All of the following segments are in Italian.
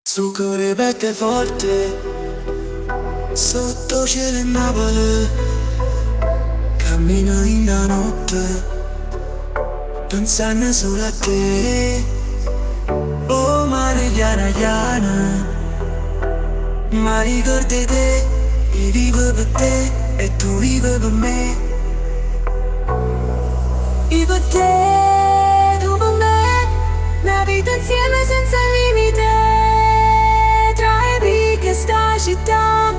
Su che ripete forte, sotto cielo e Napoli, cammino in la notte, pensando solo a te. Oh mare piana piana, ma ricordi te, io vivo per te e tu vivi per me. Io per te, tu per me, una vita insieme senza limite. Tra le righe sta città,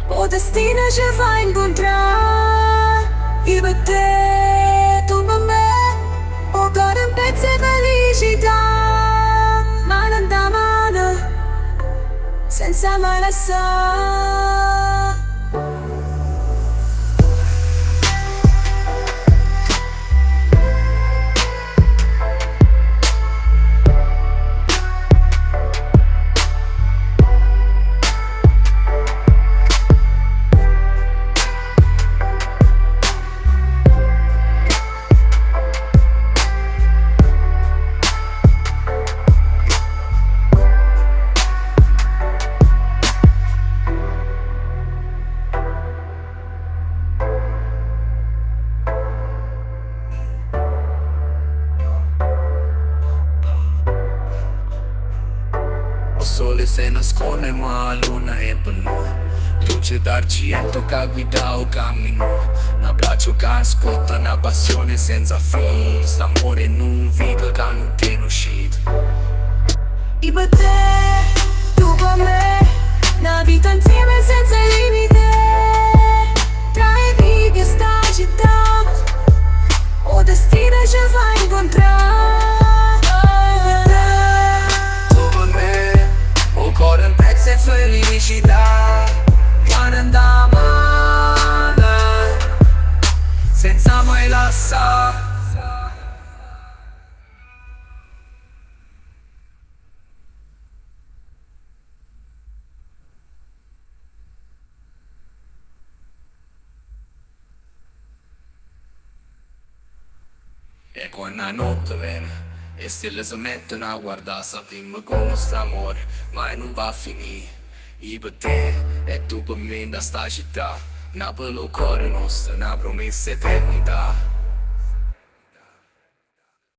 o destino ci fa incontrare. Io per te, tu per me, o cuore un pezzo di felicità. Mano da mano, senza mai lasciare. Il sole se nasconde ma la luna è per noi. Luce d'argento che guida o cammino. Un abbraccio che ascolta, una passione senza fine. St'amore in un video che non tiene uscito. Io per te, tu per me, una vita insieme senza limite. Tra le righe sta città, o destino ci fa incontrare. Cuore un pezzo e felicità, mano da mano, senza mai lasciare. E quando la notte viene e stelle si mettono a guardare, sappiamo come nostro amore mai non va a finire. Io per te e tu per me da sta città, Napoli il cuore nostro, una promessa eternità.